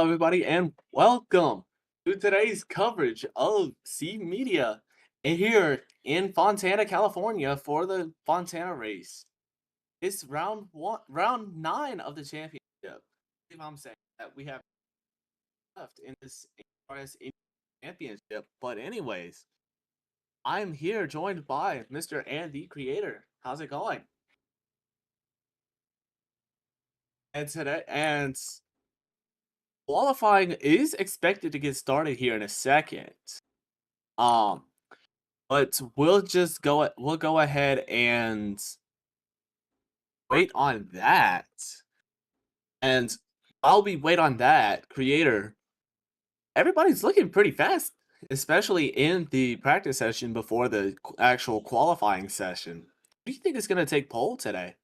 Hello, everybody, and welcome to today's coverage of C Media here in Fontana, California for the Fontana race. It's round 9 of the championship. If I'm saying that we have left in this EDRS championship. But anyways, I'm here joined by Mr. Andy Creator. How's it going? And qualifying is expected to get started here in a second. Um, but we'll go ahead and wait on that. And while we wait on that, creator, everybody's looking pretty fast, especially in the practice session before the actual qualifying session. What do you think is going to take pole today?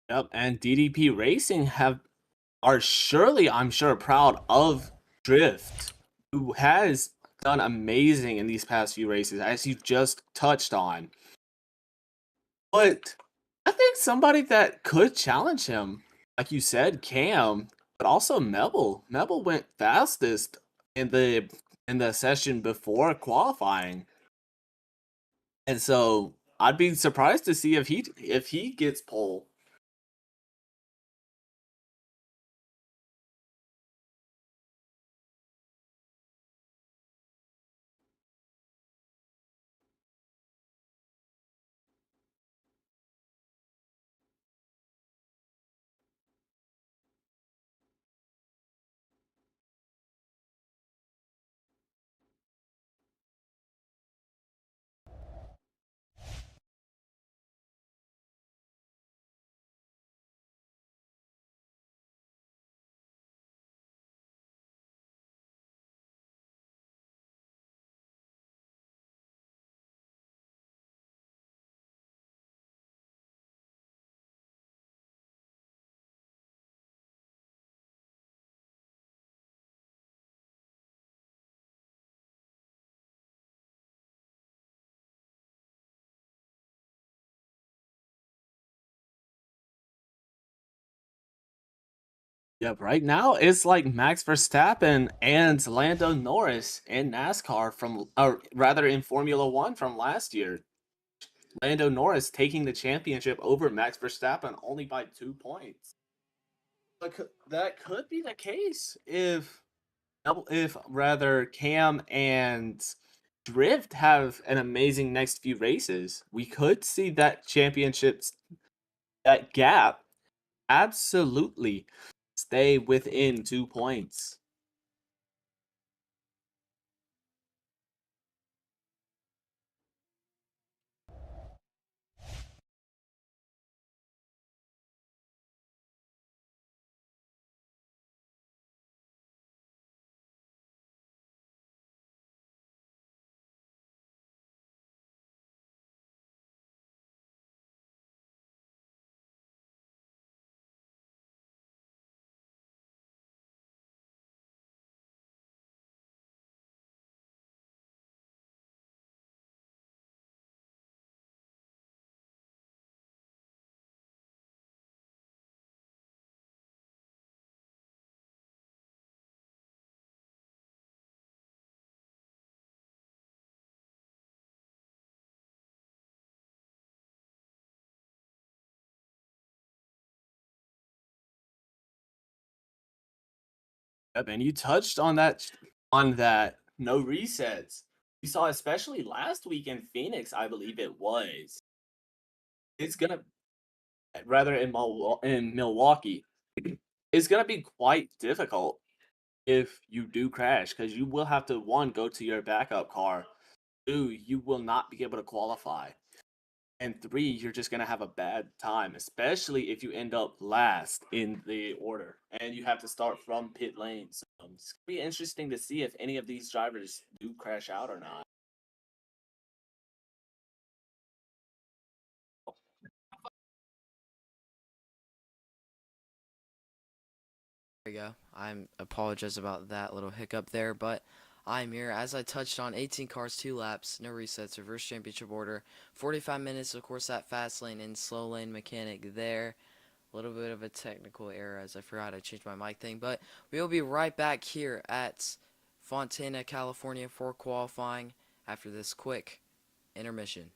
Yep, and DDP Racing are surely, I'm sure, proud of Drift, who has done amazing in these past few races, as you just touched on. But I think somebody that could challenge him, like you said, Cam, but also Mebel. Mebel went fastest in the session before qualifying, and so I'd be surprised to see if he gets pole. Yep, right now it's like Max Verstappen and Lando Norris in NASCAR from, or rather in Formula One from last year. Lando Norris taking the championship over Max Verstappen only by 2 points. But that could be the case if rather Cam and Drift have an amazing next few races. We could see that that gap absolutely stay within 2 points. Yep, and you touched on that no resets. You saw especially last week in Phoenix, I believe it was. It's gonna rather in Milwaukee. It's gonna be quite difficult if you do crash because you will have to one go to your backup car. Two, you will not be able to qualify. And three, you're just gonna have a bad time, especially if you end up last in the order and you have to start from pit lane. So it's gonna be interesting to see if any of these drivers do crash out or not. There you go. I'm apologize about that little hiccup there, but I'm here. As I touched on, 18 cars, 2 laps, no resets, reverse championship order, 45 minutes, of course, that fast lane and slow lane mechanic there. A little bit of a technical error as I forgot I changed my mic thing, but we will be right back here at Fontana, California for qualifying after this quick intermission.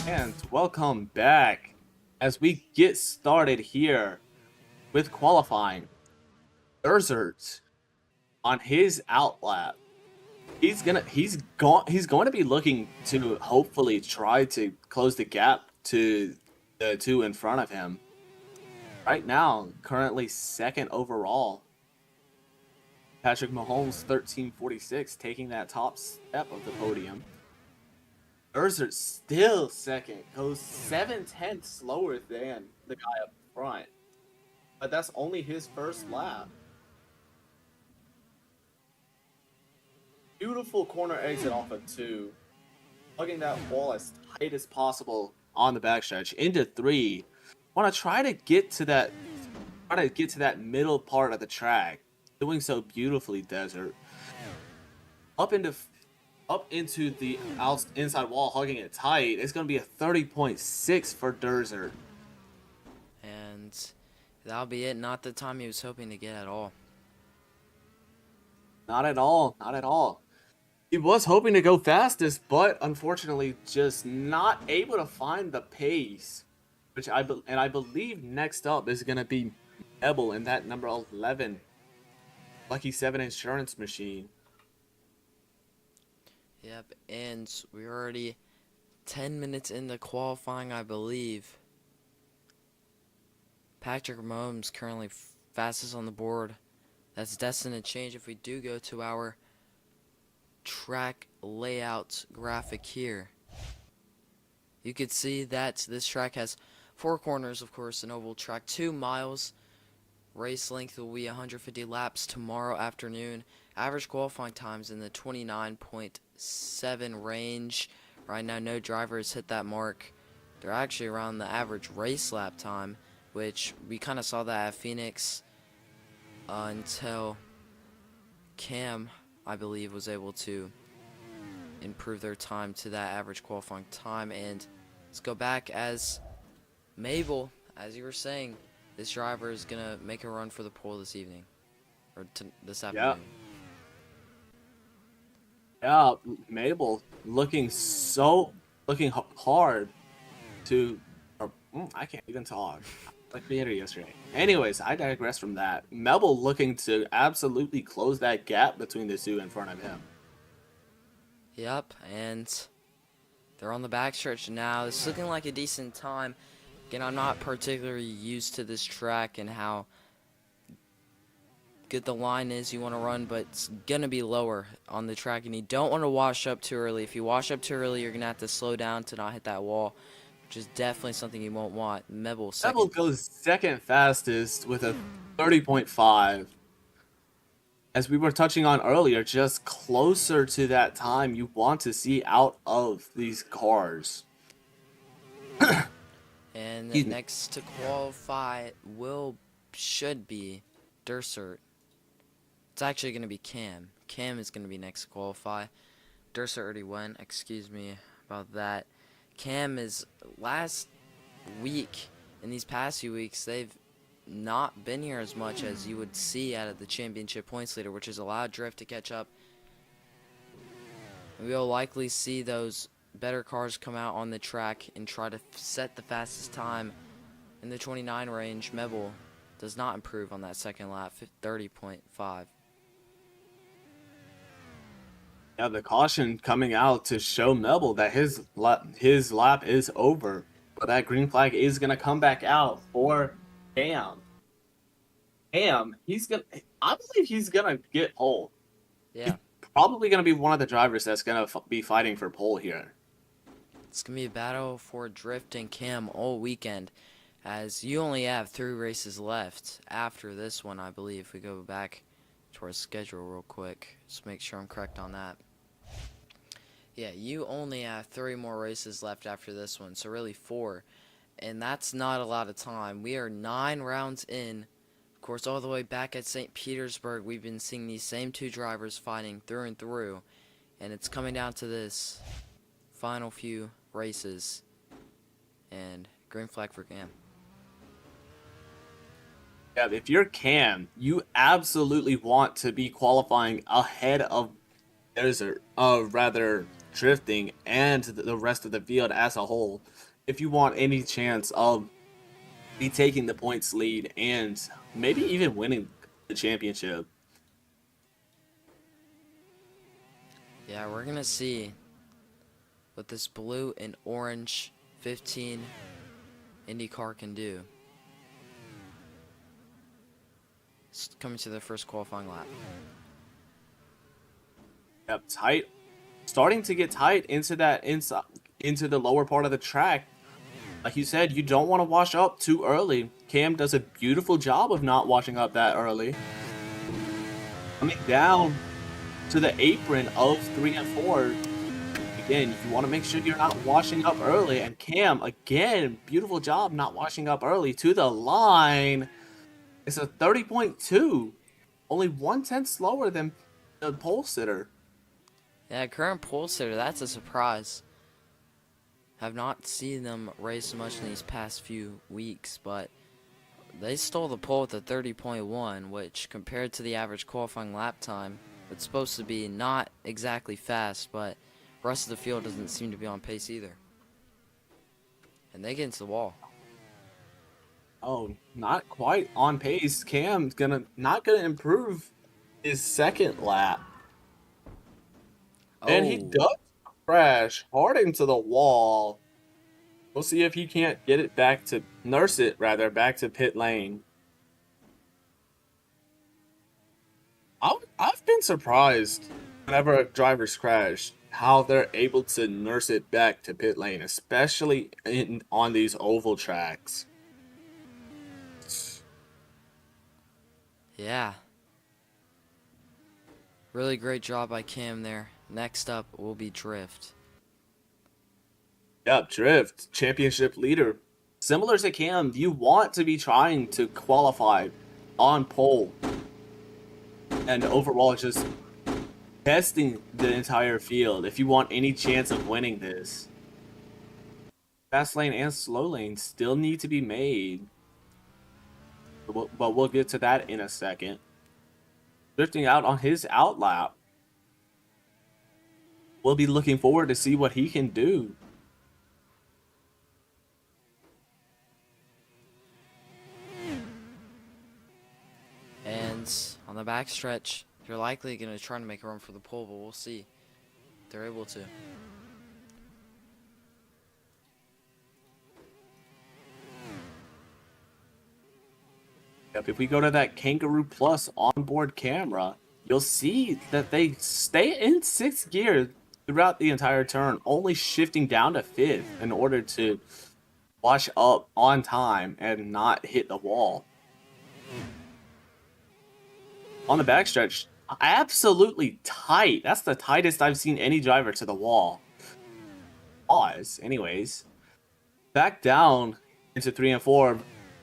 And welcome back as we get started here with qualifying. Erzert on his outlap. He's going to be looking to hopefully try to close the gap to the two in front of him. Right now, currently second overall. Patrick Mahomes 1346 taking that top step of the podium. Erzert still second, goes 7/10 slower than the guy up front. But that's only his first lap. Beautiful corner exit off of 2. Hugging that wall as tight as possible on the backstretch into 3. Want to try to get to that middle part of the track. Doing so beautifully, Desert. Up into the inside wall, hugging it tight. It's going to be a 30.6 for Desert. And that'll be it. Not the time he was hoping to get at all. Not at all. Not at all. He was hoping to go fastest, but unfortunately just not able to find the pace. I believe next up is gonna be Ebel in that number 11 Lucky 7 insurance machine. Yep, and we're already 10 minutes into qualifying, I believe. Patrick Mahomes currently fastest on the board. That's destined to change if we do go to our track layout graphic here. You can see that this track has 4 corners, of course, an oval track, 2 miles. Race length will be 150 laps tomorrow afternoon. Average qualifying times in the 29.7 range. Right now, no driver has hit that mark. They're actually around the average race lap time, which we kind of saw that at Phoenix until Cam, I believe, was able to improve their time to that average qualifying time. And let's go back as Mabel, as you were saying, this driver is going to make a run for the pole this evening, or this Yeah. afternoon. Yeah, Mabel looking hard to I can't even talk. Like the interview yesterday. Anyways, I digress from that. Mabel looking to absolutely close that gap between the two in front of him. Yep, and they're on the backstretch now. It's looking like a decent time. Again, I'm not particularly used to this track and how good the line is you want to run, but it's going to be lower on the track, and you don't want to wash up too early. If you wash up too early, you're going to have to slow down to not hit that wall, which is definitely something you won't want. Mabel Mabel second. goes second fastest with a 30.5. as we were touching on earlier, just closer to that time you want to see out of these cars. And Excuse me. next to qualify should be Dursert. It's actually going to be Cam. Cam is going to be next to qualify. Dursert already went. Excuse me about that. Cam is last week. In these past few weeks, they've not been here as much as you would see out of the championship points leader, which has allowed Drift to catch up. We'll likely see those better cars come out on the track and try to set the fastest time in the 29 range. Mebel does not improve on that second lap, 30.5. Yeah, the caution coming out to show Mebel that his lap is over, but that green flag is gonna come back out for Cam. Cam, I believe he's gonna get pole. He's Yeah, probably gonna be one of the drivers that's gonna be fighting for pole here. it's going to be a battle for Drift and Cam all weekend, as you only have 3 races left after this one, I believe. If we go back to our schedule real quick, just make sure I'm correct on that. Yeah, you only have 3 more races left after this one, so really 4. And that's not a lot of time. We are 9 rounds in. Of course, all the way back at St. Petersburg, we've been seeing these same 2 drivers fighting through and through. And it's coming down to this final few races. And green flag for Cam. Yeah, if you're Cam, you absolutely want to be qualifying ahead of rather drifting and the rest of the field as a whole. If you want any chance of be taking the points lead and maybe even winning the championship. Yeah, we're going to see what this blue and orange 15 IndyCar can do. It's coming to the first qualifying lap. Yep, tight. Starting to get tight into the lower part of the track. Like you said, you don't want to wash up too early. Cam does a beautiful job of not washing up that early. Coming down to the apron of 3 and 4. Again, you want to make sure you're not washing up early. And Cam, again, beautiful job not washing up early to the line. It's a 30.2. Only 1/10 slower than the pole sitter. Yeah, current pole sitter, that's a surprise. Have not seen them race much in these past few weeks, but they stole the pole with a 30.1, which compared to the average qualifying lap time, it's supposed to be not exactly fast, but the rest of the field doesn't seem to be on pace either. And they get into the wall. Oh, not quite on pace. Cam's not gonna improve his second lap. And he Oh, does crash hard into the wall. We'll see if he can't get it back to back to pit lane. I've been surprised whenever a driver's crash how they're able to nurse it back to pit lane, especially on these oval tracks. yeah. Really great job by Cam there. Next up will be Drift. Yep, Drift, championship leader. Similar to Cam, you want to be trying to qualify on pole and overall just testing the entire field if you want any chance of winning this. Fast lane and slow lane still need to be made. But we'll get to that in a second. Drifting out on his outlap. We'll be looking forward to see what he can do. And on the backstretch, they're likely going to try to make a run for the pole, but we'll see. They're able to. Yep, if we go to that Kangaroo Plus onboard camera, you'll see that they stay in 6th gear throughout the entire turn, only shifting down to 5th in order to wash up on time and not hit the wall. On the backstretch, absolutely tight. That's the tightest I've seen any driver to the wall. Pause. Anyways, back down into 3 and 4,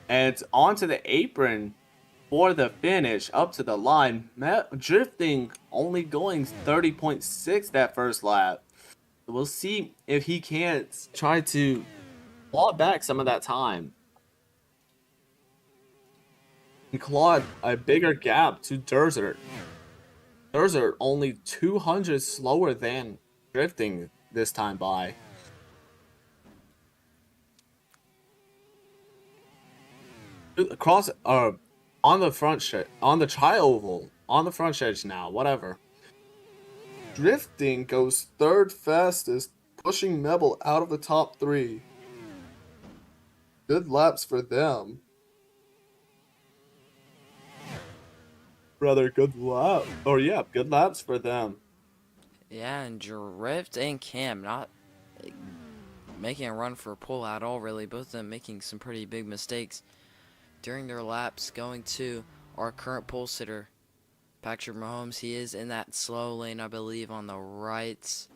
and onto the apron for the finish up to the line. Drifting only going 30.6 that first lap. We'll see if he can't try to claw back some of that time and claw a bigger gap to Derzer. Derzer only 200 slower than Drifting this time by. Across on the front stretch, on the tri-oval, on the front stretch now, whatever. Drifting goes third fastest, pushing Mebel out of the top 3. Good laps for them. Rather good lap. Or yeah, good laps for them. Yeah, and Drift and Cam not making a run for pole at all, really. Both of them making some pretty big mistakes during their laps. Going to our current pole sitter, Patrick Mahomes. He is in that slow lane, I believe, on the right.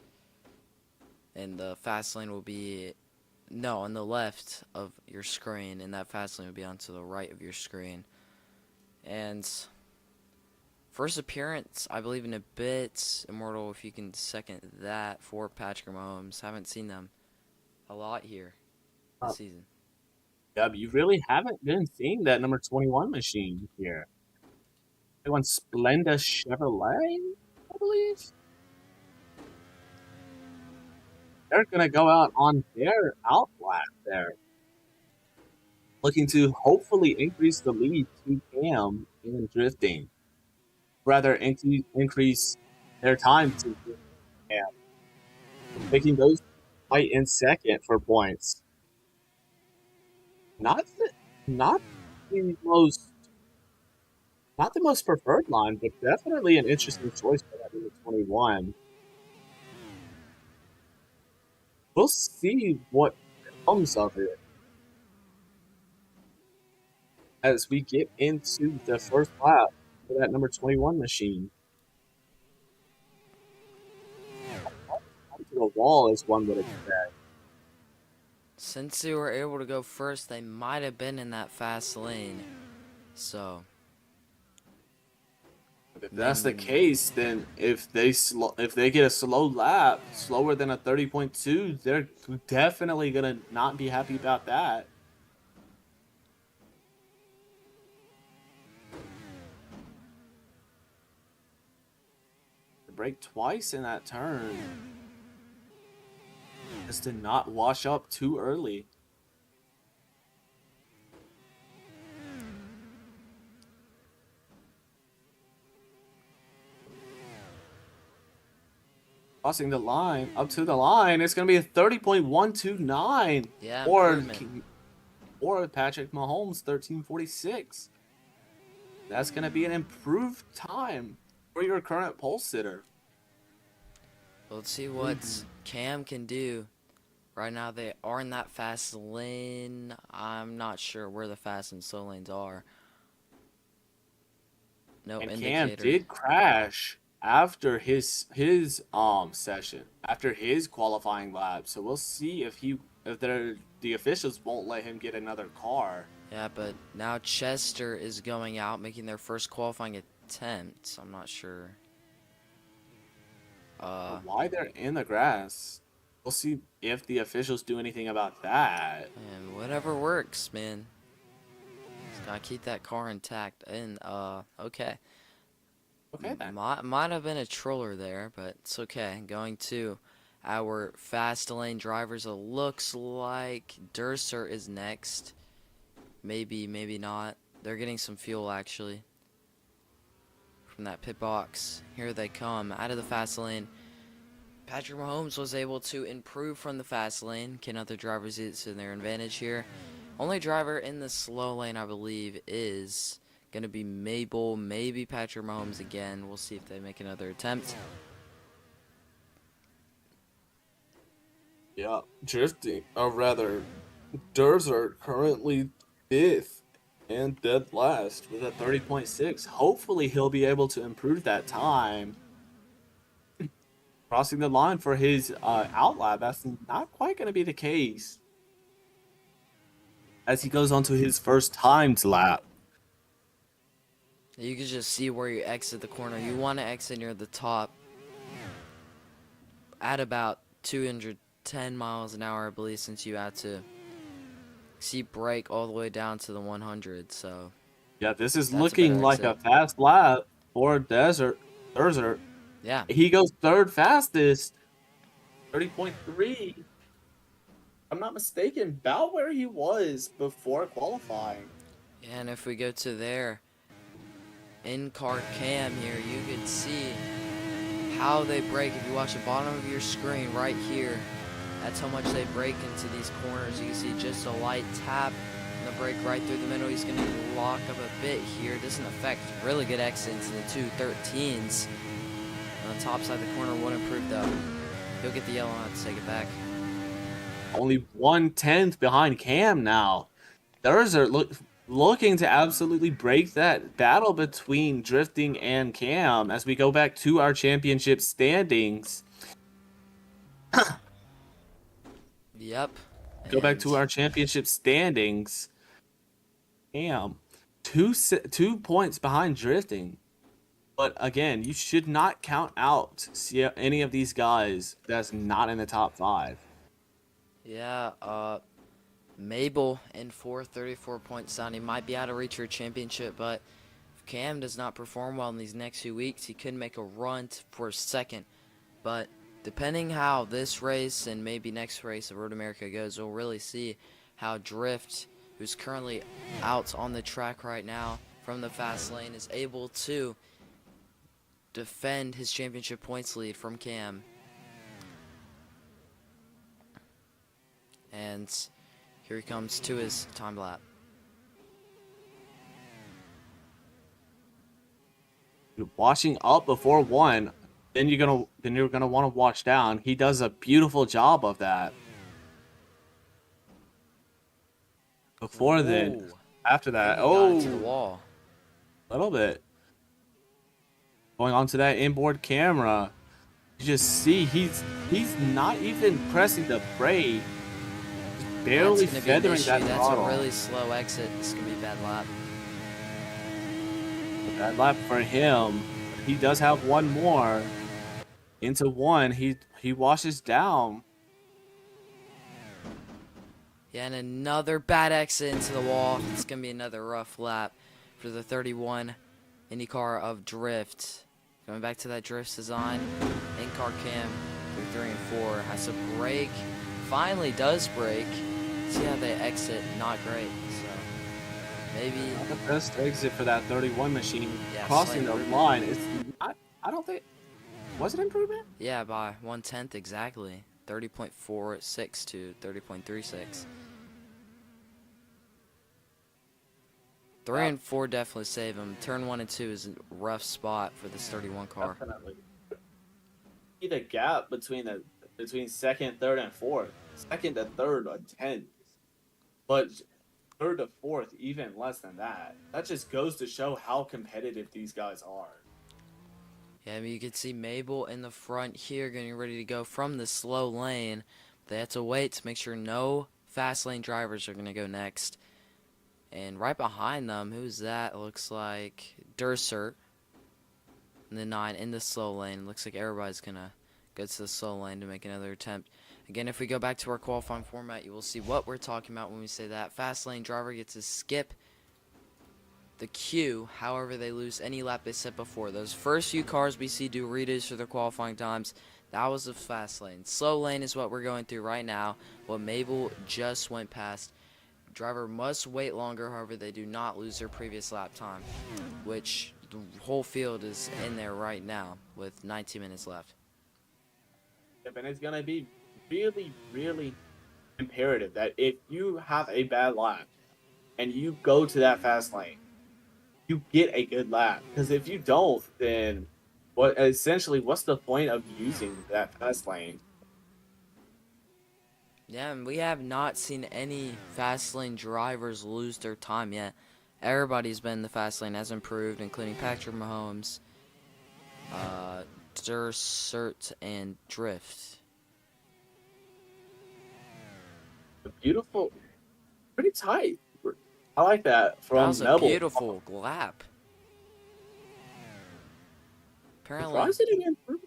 And the fast lane will be, no, on the left of your screen. And that fast lane will be onto the right of your screen. And first appearance, I believe, in a bit. Immortal, if you can second that for Patrick Mahomes. Haven't seen them a lot here this season. Yeah, but you really haven't been seeing that number 21 machine here. They won Splenda Chevrolet, I believe. They're gonna go out on their outlap there, looking to hopefully increase the lead to Cam in Drifting. Rather increase their time to Cam, making those fight in second for points. Not the, not the most not the most preferred line, but definitely an interesting choice for that number 21. We'll see what comes of it as we get into the first lap for that number 21 machine. To the wall, as one would expect. Since they were able to go first, they might have been in that fast lane. So If that's the case, then if they get a slow lap, slower than a 30.2, they're definitely gonna not be happy about that. To brake twice in that turn just to not wash up too early. Crossing the line, up to the line, it's going to be a 30.129. yeah, or Patrick Mahomes, 13.46. That's going to be an improved time for your current pole sitter. Let's see what Cam can do. Right now they are in that fast lane. I'm not sure where the fast and slow lanes are. No And indicator. Cam did crash after his session, after his qualifying lap. So we'll see if the officials won't let him get another car. Yeah, but now Chester is going out, making their first qualifying attempt. I'm not sure. Why they're in the grass? We'll see if the officials do anything about that. And whatever works, man. Just gotta keep that car intact. And okay. Okay then. Might have been a troller there, but it's okay. Going to our fast lane drivers. It looks like Durser is next. Maybe, maybe not. They're getting some fuel actually from that pit box. Here they come out of the fast lane. Patrick Mahomes was able to improve from the fast lane. Can other drivers use it to their advantage here? Only driver in the slow lane, I believe, is going to be Mabel, maybe Patrick Mahomes again. We'll see if they make another attempt. Yeah, drifting, or rather, Durser currently 5th and dead last with a 30.6. Hopefully, he'll be able to improve that time. Crossing the line for his outlap, that's not quite going to be the case as he goes on to his first timed lap. You can just see where you exit the corner. You want to exit near the top at about 210 miles an hour, I believe, since you had to see brake all the way down to the 100. So Yeah, this is that's a better looking like exit. a fast lap for Desert. Yeah. He goes third fastest, 30.3. I'm not mistaken, about where he was before qualifying. And if we go to their in-car cam here, you can see how they brake. If you watch the bottom of your screen right here, that's how much they brake into these corners. You can see just a light tap and the brake right through the middle. He's going to lock up a bit here. Doesn't affect really good exit into the 213s. On the top side of the corner won't improve though. He'll get the yellow and have to take it back. Only 1/10 behind Cam now. Desert looking to absolutely break that battle between Drifting and Cam as we go back to our championship standings. Yep. Go back And to our championship standings. Cam, 2 points behind Drifting. But again, you should not count out any of these guys that's not in the top 5. yeah, Mabel in 434 points down. He might be able to reach her championship, but if Cam does not perform well in these next few weeks, he could make a run for second. But depending how this race and maybe next race of Road America goes, we'll really see how Drift, who's currently out on the track right now from the fast lane, is able to defend his championship points lead from Cam. And here he comes to his time lap. You're watching up before one, then you're gonna want to watch down. He does a beautiful job of that. Before then, Whoa. after I that, think he got into the wall. a little bit. Going on to that inboard camera, you just see he's not even pressing the brake, just barely That's going to be an feathering issue. that That's throttle. a really slow exit. This is going to be a bad lap. Bad lap for him. He does have one more. Into one, he washes down. Yeah, and another bad exit into the wall. It's going to be another rough lap for the 31 IndyCar of Drift. Going back to that drift design. In-car cam through 3 and 4. Has to brake. Finally does brake. See how they exit. Not great. So maybe. Not the best exit for that 31 machine. Yeah, Crossing the slight line. It's not. I don't think. Was it improvement? Yeah, by 1/10 exactly. 30.46 to 30.36. 3 and 4 definitely save him. Turn 1 and 2 is a rough spot for this 31 car. Definitely. See the gap between second, third, and fourth. Second to third, a 10th. But third to fourth, even less than that. That just goes to show how competitive these guys are. Yeah, I mean, you can see Mabel in the front here getting ready to go from the slow lane. They have to wait to make sure no fast lane drivers are going to go next. And right behind them, who's that? Looks like Dursert in the 9 in the slow lane. Looks like everybody's going to go to the slow lane to make another attempt. Again, if we go back to our qualifying format, you will see what we're talking about when we say that. Fast lane driver gets to skip the queue, however they lose any lap they set before. Those first few cars we see do redos for their qualifying times, that was the fast lane. Slow lane is what we're going through right now, what Mabel just went past. Driver must wait longer, however they do not lose their previous lap time, which the whole field is in there right now with 19 minutes left. Yep, and it's going to be really, really imperative that if you have a bad lap and you go to that fast lane, you get a good lap. Because if you don't, then what's the point of using that fast lane? Yeah, and we have not seen any fast lane drivers lose their time yet. Everybody's been in the fast lane has improved, including Patrick Mahomes, Dursert, and Drift. Beautiful, pretty tight. I like that That from was a Nebel. beautiful lap. Apparently, Surprised it didn't improve.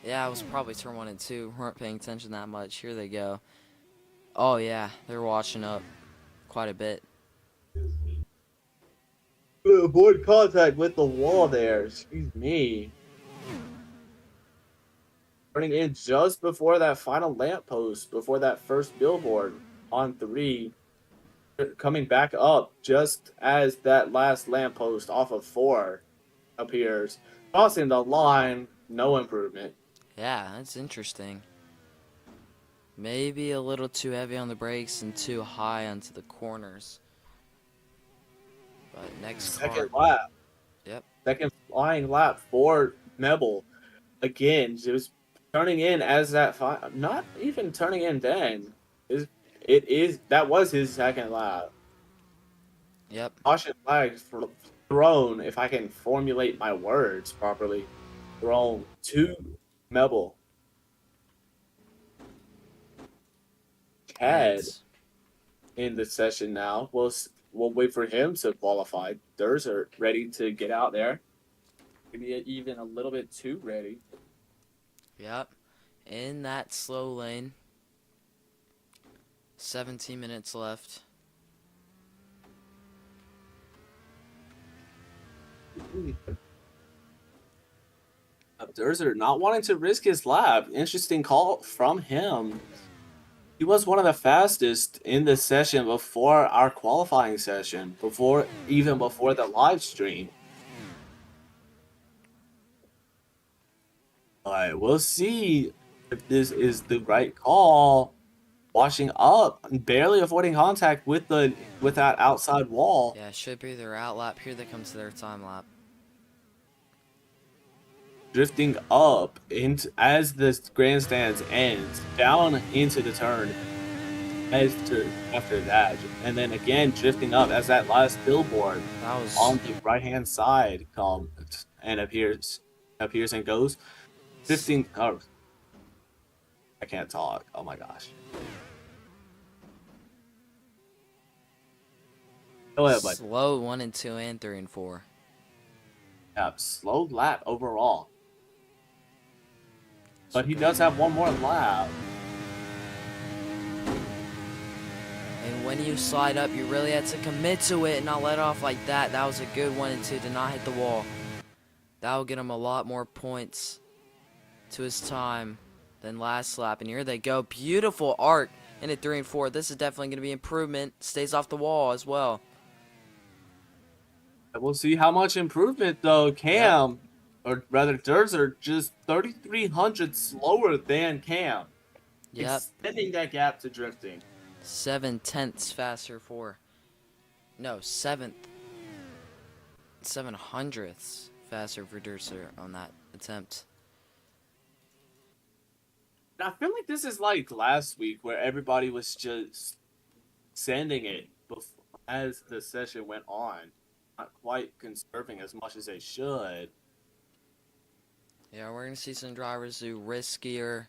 yeah, it was probably turn 1 and 2. Weren't paying attention that much. Here they go. Oh, yeah, they're watching up quite a bit. Avoid contact with the wall there. Excuse me. Turning in just before that final lamppost, before that first billboard on 3. Coming back up just as that last lamppost off of 4 appears. Crossing the line, no improvement. Yeah, that's interesting. Maybe a little too heavy on the brakes and too high onto the corners. But next car. Second lap. Yep. Second flying lap for Mebel. Again, just turning in as that not even turning in then. That was his second lap. Yep. Caution flags thrown, if I can formulate my words properly, thrown to Mebel. Chad And in the session now. We'll wait for him to qualify. Theirs are ready to get out there. Maybe even a little bit too ready. yep. In that slow lane. 17 minutes left. Durzer not wanting to risk his lap. Interesting call from him. He was one of the fastest in the session before our qualifying session, even before the live stream. But we'll see if this is the right call. Washing up, barely avoiding contact with that outside wall. Yeah, should be their out lap. Here they come to their time lap. Drifting up into as the grandstands ends, down into the turn after that, and then again drifting up as that last billboard That was on the right hand side comes and appears and goes. Drifting. Oh, I can't talk. Oh my gosh. Go ahead, bud. slow 1 and 2 and 3 and 4. Yeah, slow lap overall. But he does have one more lap. And when you slide up, you really had to commit to it and not let off like that. That was a good 1 and 2 to not hit the wall. That will get him a lot more points to his time than last lap. And here they go. Beautiful arc in at 3 and 4. This is definitely going to be improvement. Stays off the wall as well. We'll see how much improvement though. Cam, or rather Durzer, just 3,300 slower than Cam. Yep. Extending that gap to drifting. 7/10 faster for. No, 7/700ths faster for Durser on that attempt. And I feel like this is like last week where everybody was just sending it as the session went on. Not quite conserving as much as they should. Yeah, we're going to see some drivers do riskier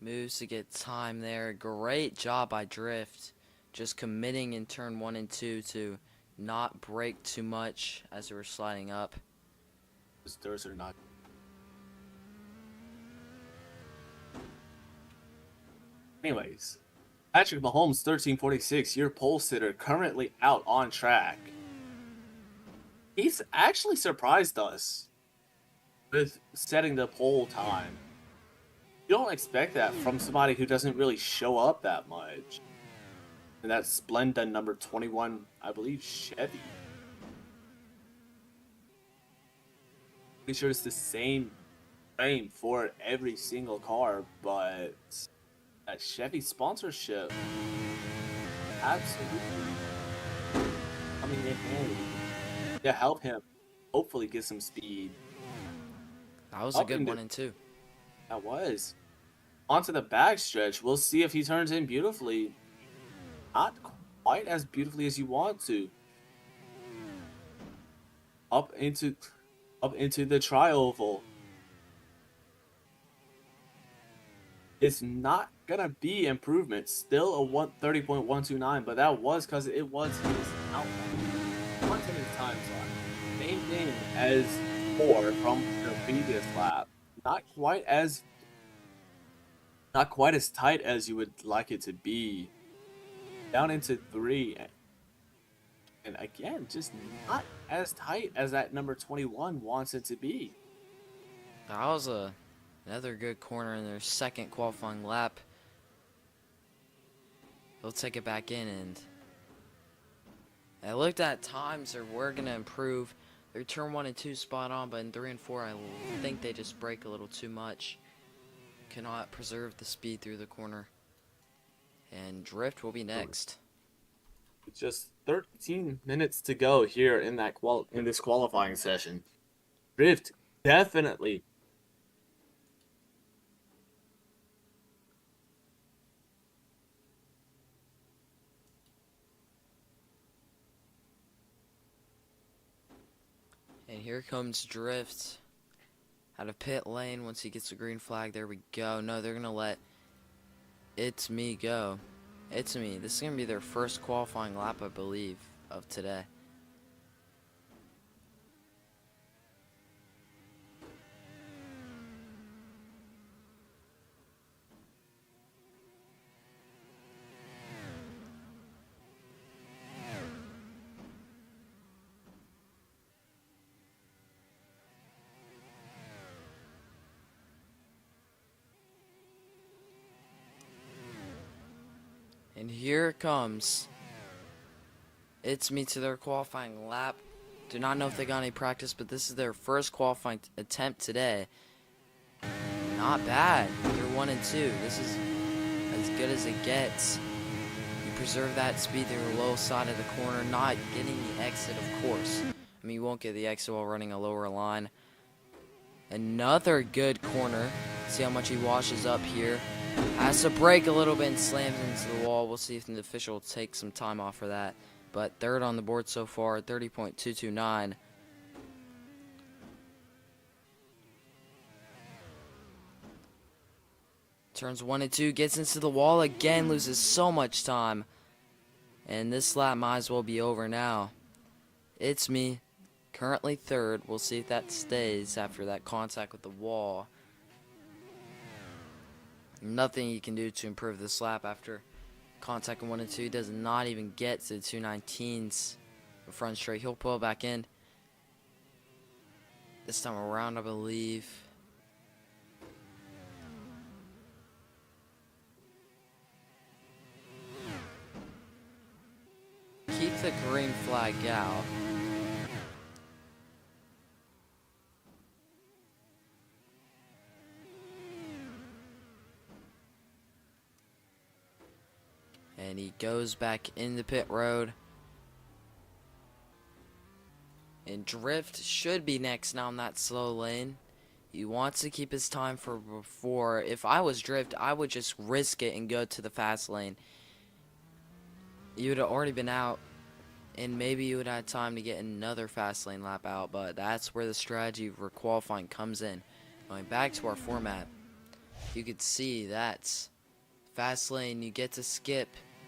moves to get time there. Great job by Drift. Just committing in turn 1 and 2 to not brake too much as they were sliding up. Durzer not. Anyways, Patrick Mahomes, 1346, your pole sitter, currently out on track. He's actually surprised us with setting the pole time. You don't expect that from somebody who doesn't really show up that much. And that's Splenda number 21, I believe, Chevy. Pretty sure it's the same frame for every single car, but that Chevy sponsorship absolutely coming in handy to help him hopefully get some speed. That was a good 1 and 2. That was. Onto the backstretch. We'll see if he turns in beautifully. Not quite as beautifully as you want to. up into the tri-oval. It's not gonna be improvement. Still a 130.129, but that was because it was his outline. Once in his time slot. Same thing as 4 from the previous lap. Not quite as tight as you would like it to be. Down into 3. And again, just not as tight as that number 21 wants it to be. That was another good corner in their second qualifying lap. They'll take it back in, and I looked at times they were going to improve. Their turn 1 and 2 spot on, but in 3 and 4 I think they just brake a little too much. Cannot preserve the speed through the corner. And drift will be next. Just 13 minutes to go here in this qualifying session. Drift definitely. And here comes Drift out of pit lane once he gets the green flag. There we go. No, they're going to let It's Me go. It's Me. This is going to be their first qualifying lap, I believe, of today. And here it comes. It's Me to their qualifying lap. Do not know if they got any practice, but this is their first qualifying attempt today. Not bad. They're 1 and 2. This is as good as it gets. You preserve that speed through the low side of the corner, not getting the exit, of course. I mean, you won't get the exit while running a lower line. Another good corner. See how much he washes up here. Has to brake a little bit and slams into the wall. We'll see if the official will take some time off for that. But third on the board so far, 30.229. Turns 1 and 2, gets into the wall again, loses so much time. And this lap might as well be over now. It's Me, currently third. We'll see if that stays after that contact with the wall. Nothing you can do to improve this lap after contact in 1 and 2. He does not even get to the 219s front straight. He'll pull back in this time around, I believe. Keep the green flag out. And he goes back in the pit road. And Drift should be next now in that slow lane. He wants to keep his time for before. If I was Drift, I would just risk it and go to the fast lane. You would have already been out, and maybe you would have had time to get another fast lane lap out, but that's where the strategy for qualifying comes in. Going back to our format, you could see that's fast lane, you get to skip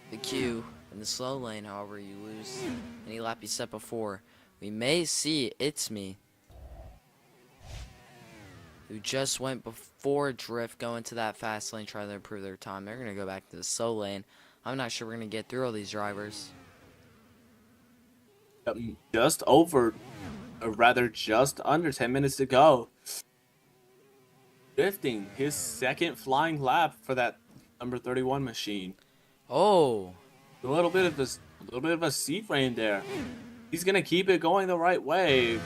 the queue. In the slow lane, however, you lose any lap you set before. We may see It's Me, who just went before Drift, go into that fast lane, try to improve their time. They're going to go back to the slow lane. I'm not sure we're going to get through all these drivers. Just over, or rather just under 10 minutes to go. Drifting his second flying lap for that number 31 machine. Oh, A little bit of a C-frame there. He's gonna keep it going the right way.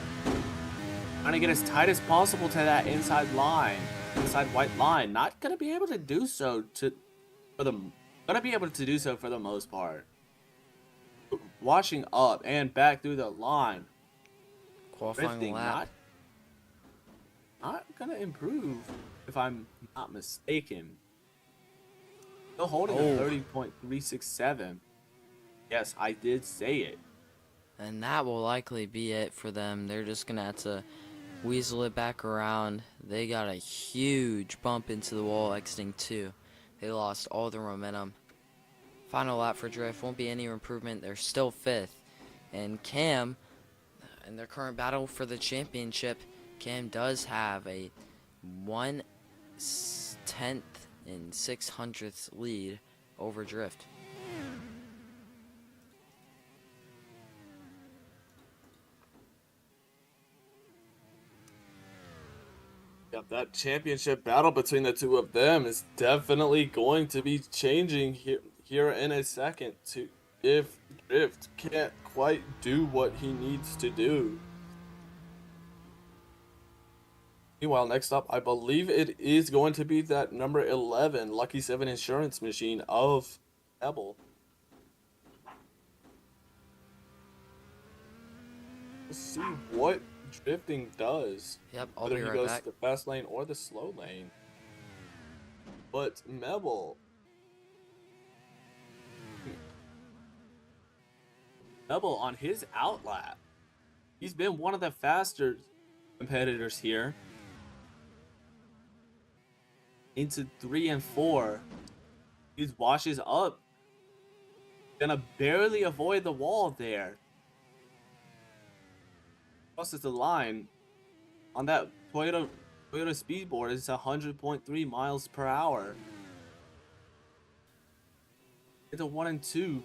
Trying to get as tight as possible to that inside white line. Not gonna be able to do so for the most part. Watching up and back through the line. qualifying Drifting, lap. not gonna improve if I'm not mistaken. Still holding a 30.367. Yes, I did say it. And that will likely be it for them. They're just going to have to weasel it back around. They got a huge bump into the wall exiting 2. They lost all their momentum. Final lap for Drift won't be any improvement. They're still 5th. And Cam, in their current battle for the championship, Cam does have a 1/10 and 600th lead over Drift. Yep, that championship battle between the two of them is definitely going to be changing here in a second. To if Drift can't quite do what he needs to do. Meanwhile, next up, I believe it is going to be that number 11 Lucky 7 insurance machine of Pebble. Let's see what drifting does. Yep, I'll Whether be he right goes back. to the fast lane or the slow lane. But Mebble on his outlap, he's been one of the faster competitors here. Into 3 and 4, he washes up. Gonna barely avoid the wall there. Crosses the line. On that Toyota speedboard, it's 100.3 miles per hour. Into 1 and 2,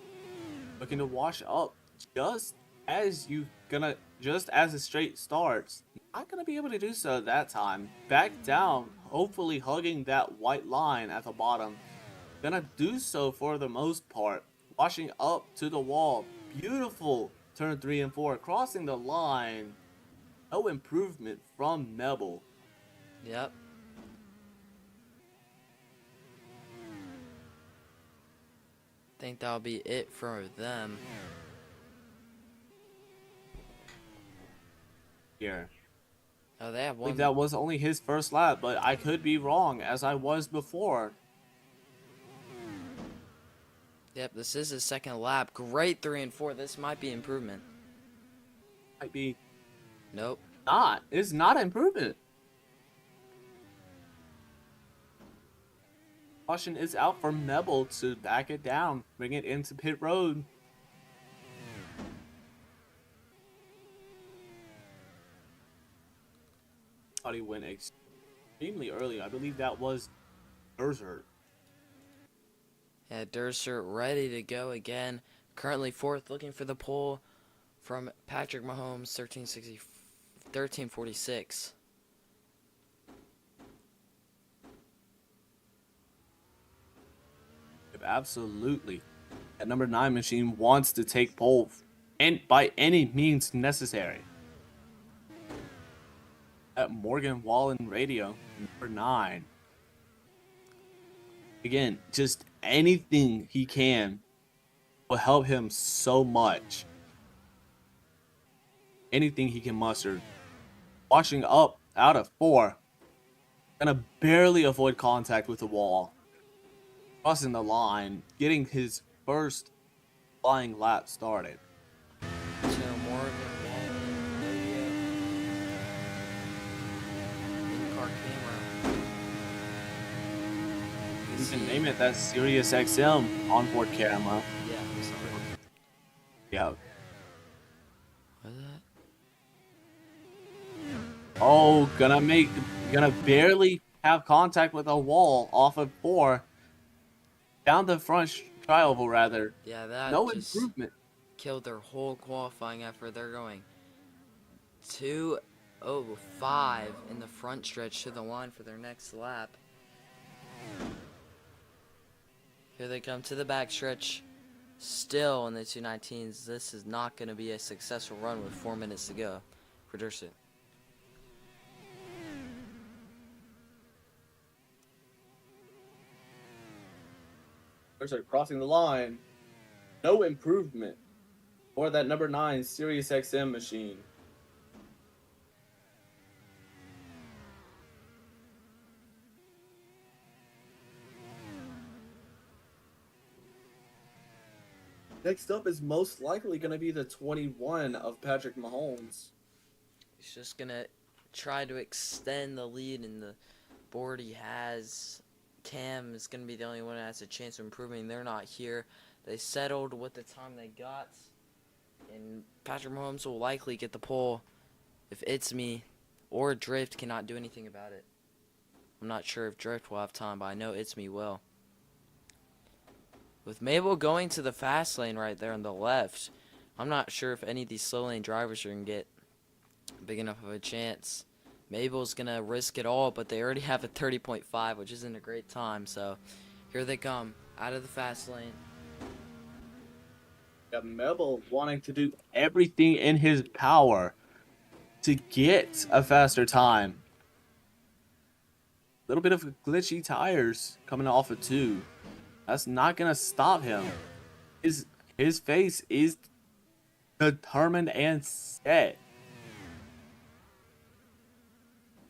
looking to wash up just as the straight starts. Not gonna be able to do so that time. Back down, hopefully hugging that white line at the bottom. Gonna do so for the most part. Washing up to the wall. Beautiful turn 3 and 4, crossing the line. No improvement from Mebble. Yep. Think that'll be it for them. Here. Oh, they have I think one. that was only his first lap, but I could be wrong, as I was before. Yep, this is his second lap. Great 3 and 4. This might be improvement. Might be Nope. not. It's not improvement. Caution is out for Mebble to back it down, bring it into pit road. Thought he went extremely early. I believe that was Urzer. Yeah, Durser ready to go again. Currently 4th, looking for the pole from Patrick Mahomes, 1346. Absolutely. That number 9 machine wants to take pole, and by any means necessary. At Morgan Wallen Radio, number 9. Again, just anything he can will help him so much. Anything he can muster. Washing up out of 4. Gonna barely avoid contact with the wall. Crossing the line, getting his first flying lap started. So Morgan Wallen radio. In-car camera. You can name it that Sirius XM onboard camera. Yeah, I'm sorry. Yeah. What is that? Oh, gonna barely have contact with a wall off of 4. Down the front tri-oval rather. Yeah, that No just improvement. killed their whole qualifying effort. They're going 2:05 in the front stretch to the line for their next lap. Here they come to the back stretch. Still in the 2:19s. This is not going to be a successful run with 4 minutes to go for Dursit. They're crossing the line. No improvement for that number 9 Sirius XM machine. Next up is most likely going to be the 21 of Patrick Mahomes. He's just gonna try to extend the lead in the board he has. Cam is gonna be the only one that has a chance of improving. They're not here. They settled with the time they got, and Patrick Mahomes will likely get the pole if It's Me or Drift cannot do anything about it. I'm not sure if Drift will have time, but I know It's Me will. With Mabel going to the fast lane right there on the left, I'm not sure if any of these slow lane drivers are going to get big enough of a chance. Mabel's going to risk it all, but they already have a 30.5, which isn't a great time. So here they come out of the fast lane. Yeah, Mabel wanting to do everything in his power to get a faster time. A little bit of glitchy tires coming off of 2. That's not going to stop him. His face is determined and set.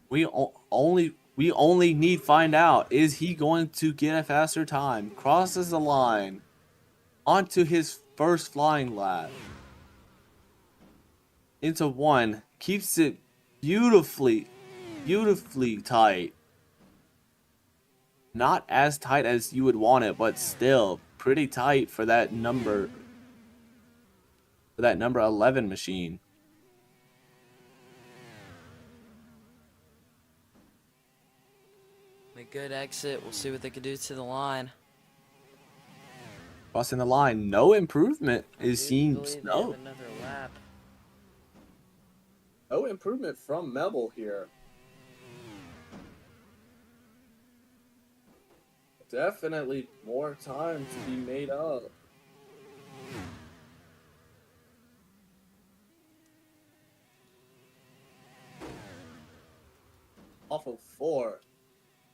We only need find out, is he going to get a faster time? Crosses the line onto his first flying lap. Into 1, keeps it beautifully tight. Not as tight as you would want it, but still pretty tight for that number 11 machine. A good exit. We'll see what they can do to the line. Crossing the line, no improvement is seen. No. Another lap. No improvement from Mebel here. Definitely more time to be made up. Off of 4.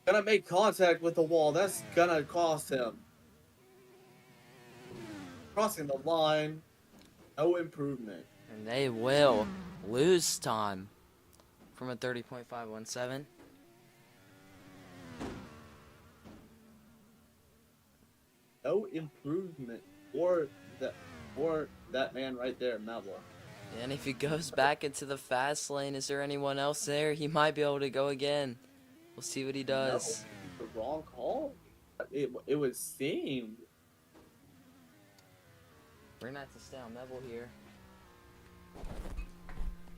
Gonna make contact with the wall. That's gonna cost him. Crossing the line. No improvement. And they will lose time from a 30.517. No improvement for that man right there, Mabel. And if he goes back into the fast lane, is there anyone else there? He might be able to go again. We'll see what he does. No, the wrong call. It would seem. We're gonna have to stay on Mebel here.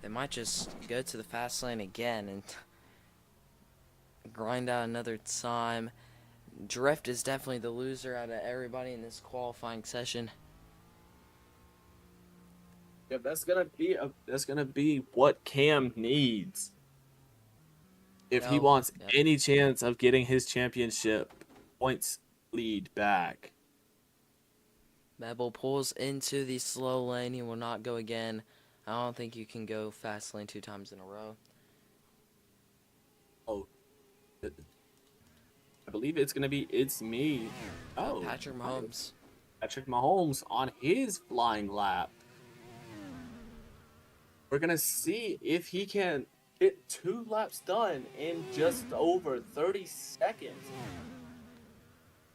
They might just go to the fast lane again and grind out another time. Drift is definitely the loser out of everybody in this qualifying session. Yeah, that's gonna be what Cam needs if he wants any chance of getting his championship points lead back. Mebel pulls into the slow lane. He will not go again. I don't think you can go fast lane 2 times in a row. Oh, I believe it's gonna be It's Me. Oh, Patrick Mahomes. Patrick Mahomes on his flying lap. We're gonna see if he can get 2 laps done in just over 30 seconds.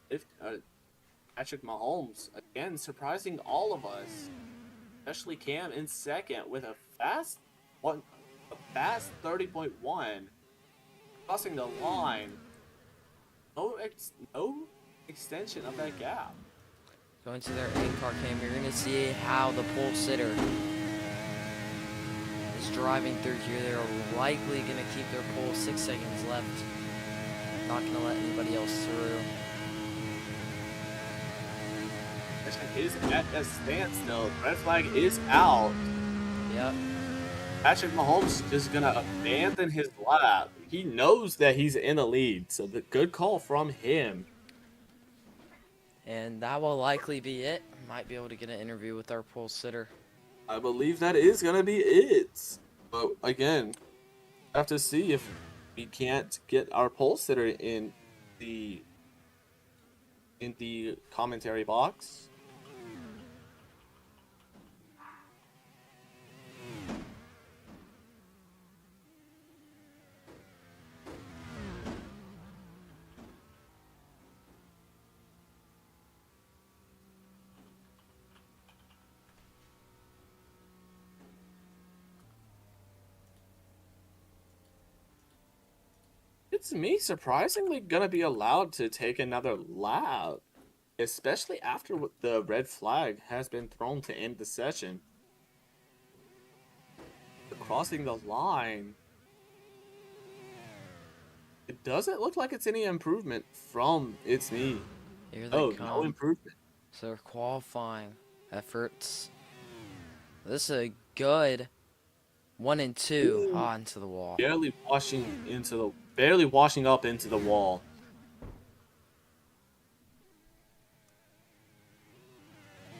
If Patrick Mahomes again surprising all of us, especially Cam in second with a fast 30.1, crossing the line. No extension of that gap. Going to their in-car cam, you're going to see how the pole sitter is driving through here. They're likely going to keep their pole 6 seconds left. Not going to let anybody else through. Is at a standstill. Red flag is out. Yep. Patrick Mahomes is going to abandon his lap. He knows that he's in the lead, so the good call from him. And that will likely be it. Might be able to get an interview with our pole sitter. I believe that is going to be it. But again, I have to see if we can't get our pole sitter in the commentary box. It's me surprisingly gonna be allowed to take another lap, especially after the red flag has been thrown to end the session. Crossing the line, it doesn't look like it's any improvement from It's Me. Here they Oh, come. no improvement. So qualifying efforts. This is a good 1 and 2. Ooh. Into the wall. Barely washing up into the wall.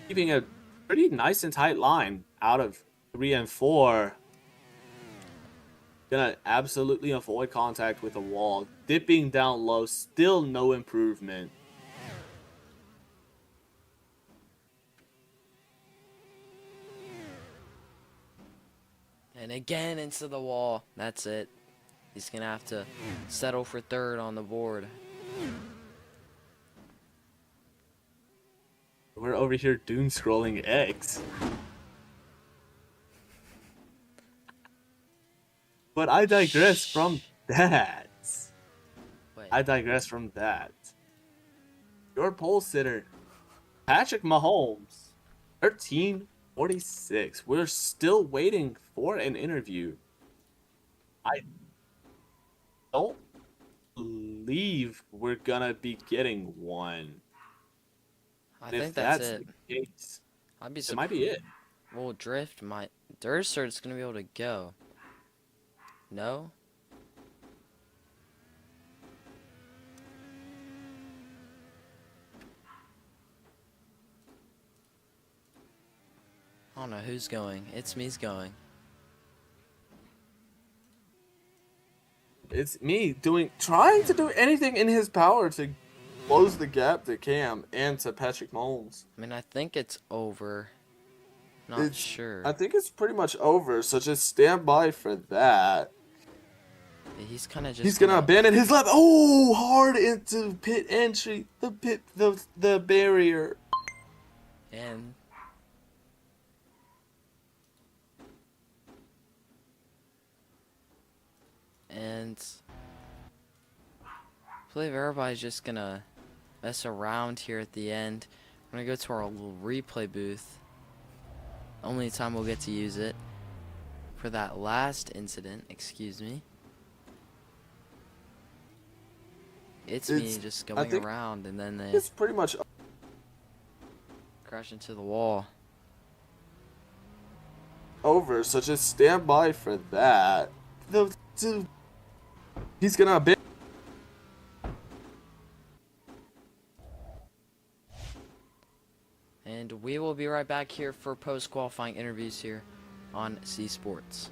Keeping a pretty nice and tight line out of 3 and 4. Gonna absolutely avoid contact with the wall. Dipping down low, still no improvement. And again into the wall. That's it. He's going to have to settle for third on the board. We're over here doom scrolling X. But I digress from that. Wait. I digress from that. Your pole sitter, Patrick Mahomes, 1346. We're still waiting for an interview. I don't believe we're gonna be getting one. I And think that's the it. case, I'd be it might be it. Well, Drift might. Durster's going to be able to go. No? I don't know who's going. It's me's going. It's me trying to do anything in his power to close the gap to Cam and to Patrick Mahomes. I mean, I think it's over. Not sure. I think it's pretty much over, so just stand by for that. He's kind of just. He's gonna abandon his lap. Oh, hard into pit entry. The barrier. And. I believe everybody's just gonna mess around here at the end. We're gonna go to our little replay booth. Only time we'll get to use it for that last incident. Excuse me. It's me just going around, and then they it's pretty much crash into the wall. Over, so just stand by for that. He's gonna abandon. And we will be right back here for post-qualifying interviews here on C Sports.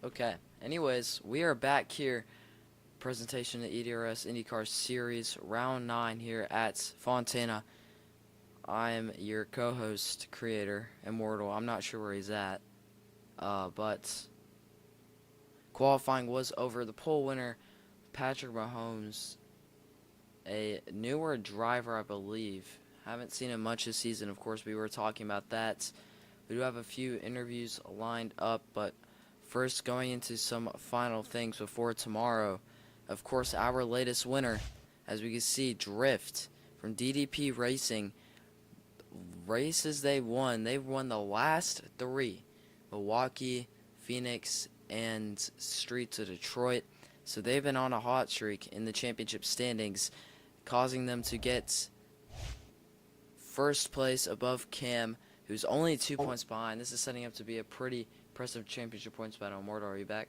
Okay. Anyways, we are back here. Presentation of EDRS Indycar Series Round 9 here at Fontana. I am your co-host, creator, Immortal. I'm not sure where he's at. But qualifying was over. The pole winner, Patrick Mahomes, a newer driver, I believe. Haven't seen him much this season. Of course, we were talking about that. We do have a few interviews lined up, but first going into some final things before tomorrow. Of course, our latest winner, as we can see, Drift from DDP Racing. Races they've won the last 3. Milwaukee, Phoenix, and Streets of Detroit. So they've been on a hot streak in the championship standings, causing them to get first place above Cam, who's only 2 points behind. This is setting up to be a pretty impressive championship points battle. Mortal, are you back?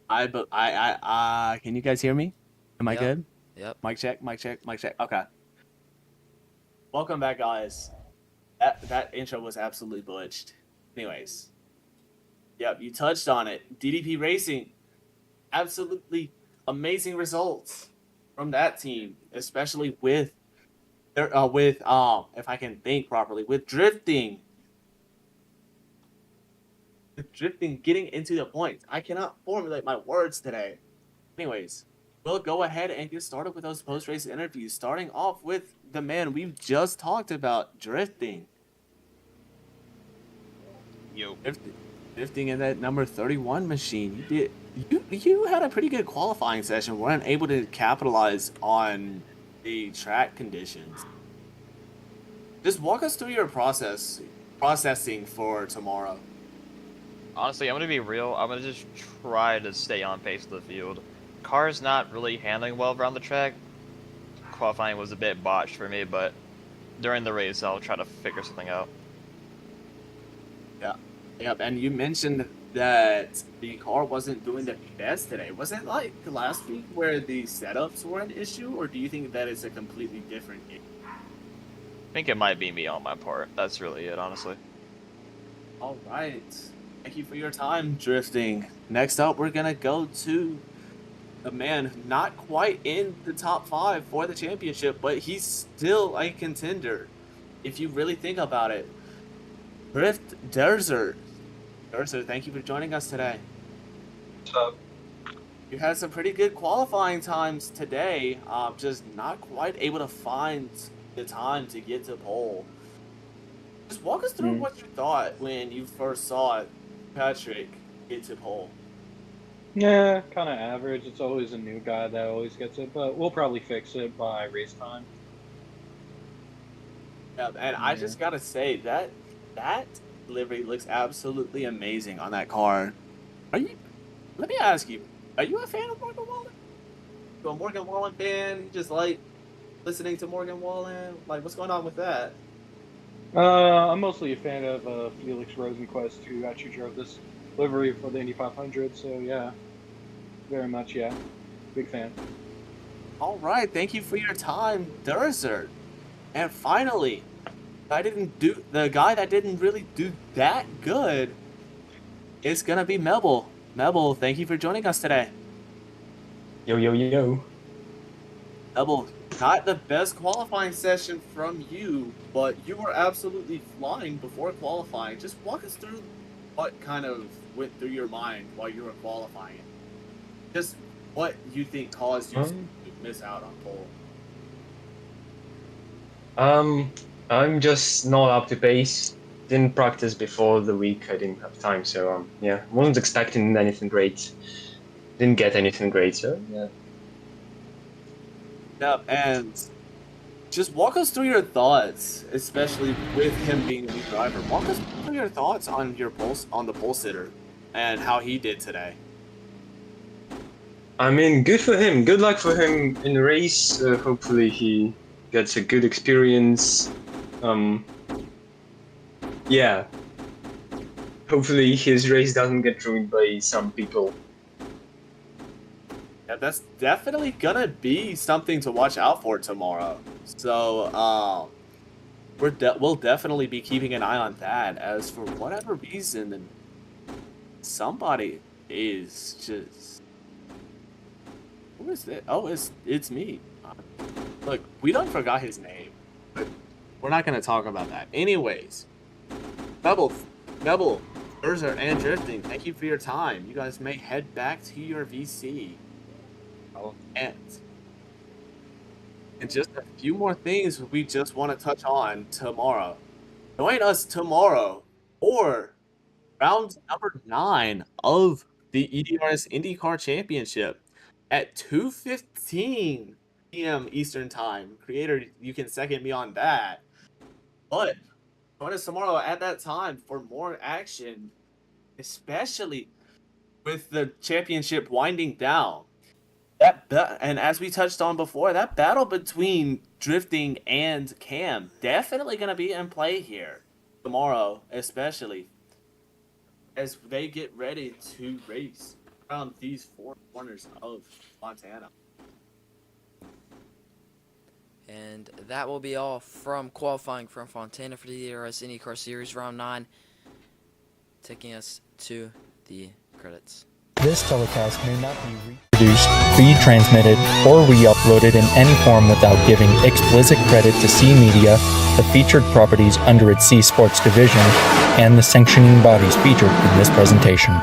Can you guys hear me? Am I Yep. good? Yep. Mic check, mic check, mic check. Okay. Welcome back, guys. That intro was absolutely butched. Anyways. Yep, you touched on it. DDP Racing, absolutely amazing results from that team, especially with if I can think properly, with drifting. With drifting getting into the points. I cannot formulate my words today. Anyways, we'll go ahead and get started with those post-race interviews, starting off with the man we've just talked about, drifting. Yo. Drifting in that number 31 machine. You had a pretty good qualifying session. Weren't able to capitalize on the track conditions. Just walk us through your processing for tomorrow. Honestly, I'm gonna be real. I'm gonna just try to stay on pace with the field. Car's not really handling well around the track. Qualifying was a bit botched for me, but during the race, I'll try to figure something out. Yeah. Yep, and you mentioned that the car wasn't doing the best today. Was it like last week where the setups were an issue, or do you think that it's a completely different game? I think it might be me on my part. That's really it, honestly. All right. Thank you for your time, drifting. Next up, we're going to go to a man not quite in the top 5 for the championship, but he's still a contender. If you really think about it. Drift Derzer. Derzer, thank you for joining us today. What's up? You had some pretty good qualifying times today, just not quite able to find the time to get to pole. Just walk us through what you thought when you first saw Patrick get to pole. Yeah, kind of average. It's always a new guy that always gets it, but we'll probably fix it by race time. Yeah, and I just gotta say that livery looks absolutely amazing on that car. Let me ask you, are you a fan of Morgan Wallen? You a Morgan Wallen fan? You just like listening to Morgan Wallen? Like, what's going on with that? I'm mostly a fan of Felix Rosenquist, who actually drove this livery for the Indy 500, so yeah, very much, yeah, big fan. All right, thank you for your time, Derzer. And finally, the guy that didn't really do that good is gonna be Mebel. Mebel, thank you for joining us today. Yo, yo, yo. Mebel, not the best qualifying session from you, but you were absolutely flying before qualifying. Just walk us through what kind of went through your mind while you were qualifying. Just what you think caused you to miss out on pole. I'm just not up to pace. Didn't practice before the week. I didn't have time, so yeah, wasn't expecting anything great. Didn't get anything great, so yeah. Yeah, and just walk us through your thoughts, especially with him being a new driver. Walk us through your thoughts on the pole sitter and how he did today. I mean, good for him. Good luck for him in the race. Hopefully he gets a good experience. Yeah. Hopefully his race doesn't get ruined by some people. Yeah, that's definitely gonna be something to watch out for tomorrow. So, we'll definitely be keeping an eye on that. As for whatever reason, somebody is just. Who is it? Oh, it's me. Look, we don't forgot his name, but we're not gonna talk about that. Anyways, Bebble, Urza, and Drifting, thank you for your time. You guys may head back to your VC. And just a few more things we just want to touch on tomorrow. Join us tomorrow for round number 9 of the EDRS Indycar Championship at 2:15 p.m. Eastern Time. Creator, you can second me on that. But join us tomorrow at that time for more action, especially with the championship winding down. And as we touched on before, that battle between Drifting and Cam definitely going to be in play here tomorrow, especially as they get ready to race around these 4 corners of Fontana. And that will be all from qualifying from Fontana for the EDRS IndyCar Series Round 9, taking us to the credits. This telecast may not be reproduced, retransmitted, or re-uploaded in any form without giving explicit credit to C Media, the featured properties under its C Sports division, and the sanctioning bodies featured in this presentation.